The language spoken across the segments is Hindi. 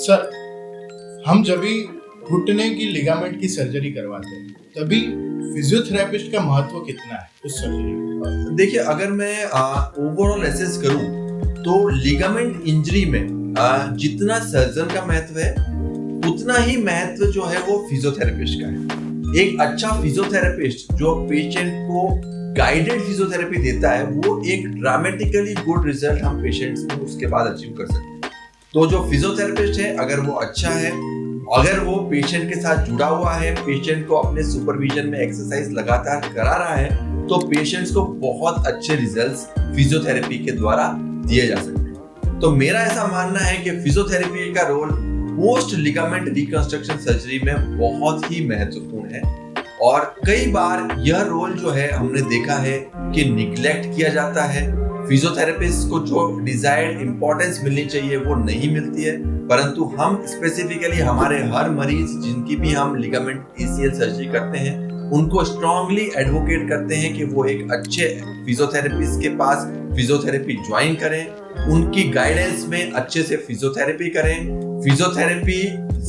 सर, हम जब भी घुटने की लिगामेंट की सर्जरी करवाते हैं तभी फिजियोथेरेपिस्ट का महत्व कितना है उस सर्जरी में? देखिए, अगर मैं ओवरऑल एसेस करूं तो लिगामेंट इंजरी में जितना सर्जन का महत्व है उतना ही महत्व जो है वो फिजियोथेरेपिस्ट का है। एक अच्छा फिजियोथेरेपिस्ट जो पेशेंट को गाइडेड फिजियोथेरेपी देता है वो एक ड्रामेटिकली गुड रिजल्ट हम पेशेंट्स में उसके बाद अचीव कर सकते हैं। तो जो फिजियोथेरेपिस्ट है अगर वो अच्छा है, अगर वो पेशेंट के साथ जुड़ा हुआ है, पेशेंट को अपने सुपरविजन में एक्सरसाइज लगातार करा रहा है, तो पेशेंट्स को बहुत अच्छे रिजल्ट्स फिजियोथेरेपी के द्वारा दिए जा सकते हैं। तो मेरा ऐसा मानना है कि फिजियोथेरेपी का role post ligament reconstruction surgery में बहुत ही महत्वपूर्ण है और कई बार यह रोल जो है हमने देखा है कि निग्लेक्ट किया जाता है। फिजियोथेरेपिस्ट को जो डिजायर्ड इंपॉर्टेंस मिलनी चाहिए वो नहीं मिलती है, परंतु हम स्पेसिफिकली हमारे हर मरीज जिनकी भी हम लिगामेंट ACL सर्जरी करते हैं उनको स्ट्रांगली एडवोकेट करते हैं कि वो एक अच्छे फिजियोथेरेपिस्ट के पास फिजियोथेरेपी ज्वाइन करें, उनकी गाइडेंस में अच्छे से फिजियोथेरेपी करें, फिजियोथेरेपी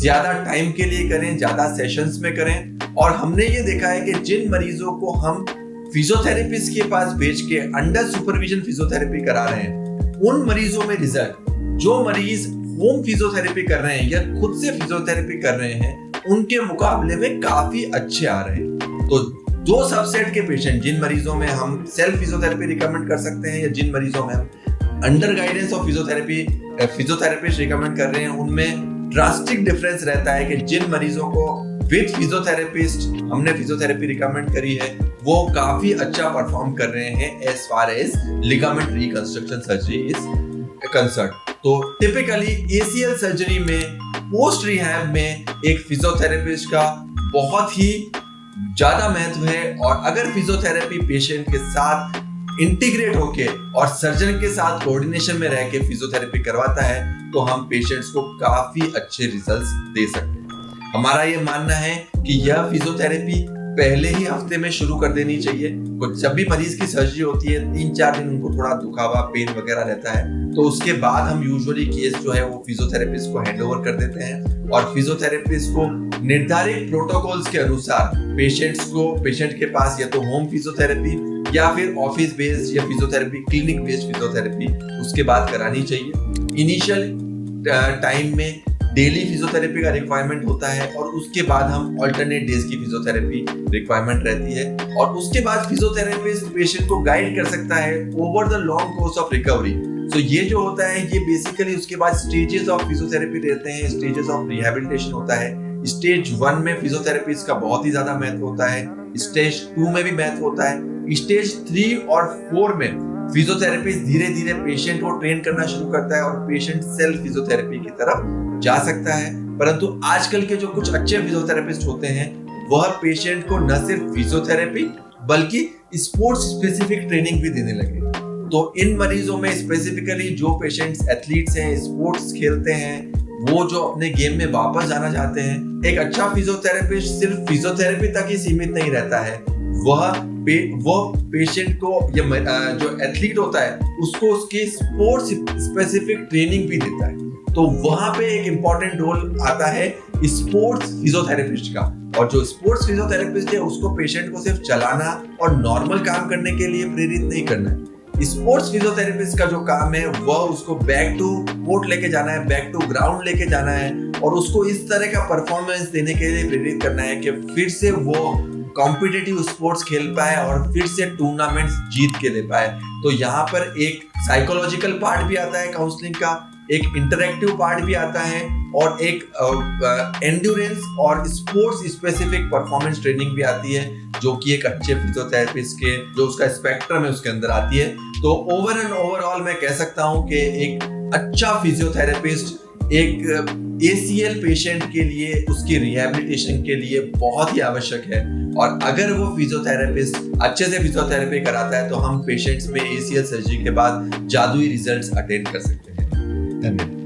ज्यादा टाइम के लिए करें, ज्यादा सेशंस में करें। और हमने ये देखा है कि जिन मरीजों को हम फिजियोथेरेपिस्ट के पास भेज के अंडर सुपरविजन फिजियोथेरेपी करा रहे हैं उन मरीजों में रिजल्ट, जो मरीज होम फिजियोथेरेपी कर रहे हैं या खुद से फिजियोथेरेपी कर रहे हैं उनके मुकाबले में काफी अच्छे आ रहे हैं। तो दो सबसेट के पेशेंट, जिन मरीजों में हम सेल्फ फिजियोथेरेपी रिकमेंड कर सकते हैं या जिन मरीजों में हम under guidance of physiotherapist recommend कर रहे हैं, उनमें ड्रास्टिक डिफरेंस रहता है कि जिन मरीजों को विद फिजियोथेरेपिस्ट हमने फिजियोथेरेपी रिकमेंड करी है वो काफी अच्छा परफॉर्म कर रहे हैं as far as ligament reconstruction surgery is concerned. तो टिपिकली ACL सर्जरी में पोस्ट रिहैब में एक फिजियोथेरेपिस्ट का बहुत ही ज्यादा महत्व है और अगर फिजियोथेरेपी पेशेंट के साथ इंटीग्रेट होके और सर्जन के साथ कोऑर्डिनेशन में रह के फिजियोथेरेपी करवाता है तो हम पेशेंट्स को काफी अच्छे रिजल्ट्स दे सकते हैं। हमारा ये मानना है कि यह फिजियोथेरेपी पहले ही हफ्ते में शुरू कर देनी चाहिए। जब भी मरीज की सर्जरी होती है 3-4 दिन उनको थोड़ा दुखावा, पेन वगैरह रहता है, तो उसके बाद हम यूजुअली केस जो है वो फिजियोथेरेपिस्ट को हैंडओवर कर देते हैं और फिजियोथेरेपिस्ट को निर्धारित प्रोटोकॉल्स के अनुसार पेशेंट के पास या तो होम फिजियोथेरेपी या फिर ऑफिस बेस्ड या फिजियोथेरेपी, क्लिनिक बेस्ड फिजियोथेरेपी उसके बाद करानी चाहिए। इनिशियल टाइम में डेली फिजियोथेरेपी का रिक्वायरमेंट होता है और उसके बाद हम अल्टरनेट डेज की फिजियोथेरेपी रिक्वायरमेंट रहती है और उसके बाद फिजियोथेरेपिस्ट पेशेंट को गाइड कर सकता है over the long course of recovery. तो ये जो होता है ये बेसिकली उसके बाद स्टेजेस ऑफ फिजियोथेरेपी रहते हैं, स्टेजेस ऑफ रिहैबिलिटेशन होता है। स्टेज 1 में फिजियोथेरेपिस्ट का बहुत ही ज्यादा महत्व होता है, स्टेज 2 में भी महत्व होता है, स्टेज 3 और 4 में फिजियोथेरेपिस्ट धीरे धीरे पेशेंट को ट्रेन करना शुरू करता है और पेशेंट सेल्फ फिजियोथेरेपी की तरफ जा सकता है। परंतु आजकल के जो कुछ अच्छे फिजियोथेरेपिस्ट होते हैं वह पेशेंट को न सिर्फ फिजियोथेरेपी बल्कि स्पोर्ट्स स्पेसिफिक ट्रेनिंग भी देने लगे। तो इन मरीजों में स्पेसिफिकली जो पेशेंट्स एथलीट्स हैं, स्पोर्ट्स खेलते हैं, वो जो अपने गेम में वापस जाना चाहते हैं, एक अच्छा फिजियोथेरेपिस्ट सिर्फ फिजियोथेरेपी तक ही सीमित नहीं रहता है, वह पेशेंट को या जो एथलीट होता है उसको उसकी स्पोर्ट्स स्पेसिफिक ट्रेनिंग भी देता है। तो वहां पे एक इंपॉर्टेंट रोल आता है स्पोर्ट्स फिजियोथेरेपिस्ट का, और जो स्पोर्ट्स फिजियोथेरेपिस्ट है उसको पेशेंट को सिर्फ चलाना और नॉर्मल काम करने के लिए प्रेरित नहीं करना है। स्पोर्ट्स फिजियोथेरेपिस्ट का जो काम है वह उसको बैक टू कोर्ट लेके जाना है, बैक टू ग्राउंड लेके जाना है और उसको इस तरह का परफॉर्मेंस देने के लिए प्रेरित करना है कि फिर से वो कॉम्पिटिटिव स्पोर्ट्स खेल पाए और फिर से टूर्नामेंट्स जीत के ले पाए। तो यहाँ पर एक साइकोलॉजिकल पार्ट भी आता है काउंसलिंग का, एक इंटरैक्टिव पार्ट भी आता है और एक एंड्योरेंस और स्पोर्ट्स स्पेसिफिक परफॉर्मेंस ट्रेनिंग भी आती है जो कि एक अच्छे फिजियोथेरेपिस्ट के जो उसका स्पेक्ट्रम है उसके अंदर आती है। तो ओवरऑल मैं कह सकता हूँ कि एक अच्छा फिजियोथेरेपिस्ट एक ACL पेशेंट के लिए उसकी रिहैबिलिटेशन के लिए बहुत ही आवश्यक है और अगर वो फिजियोथेरेपिस्ट अच्छे से फिजियोथेरेपी कराता है तो हम पेशेंट्स में ACL सर्जरी के बाद जादुई रिजल्ट्स अटेन कर सकते हैं। धन्यवाद।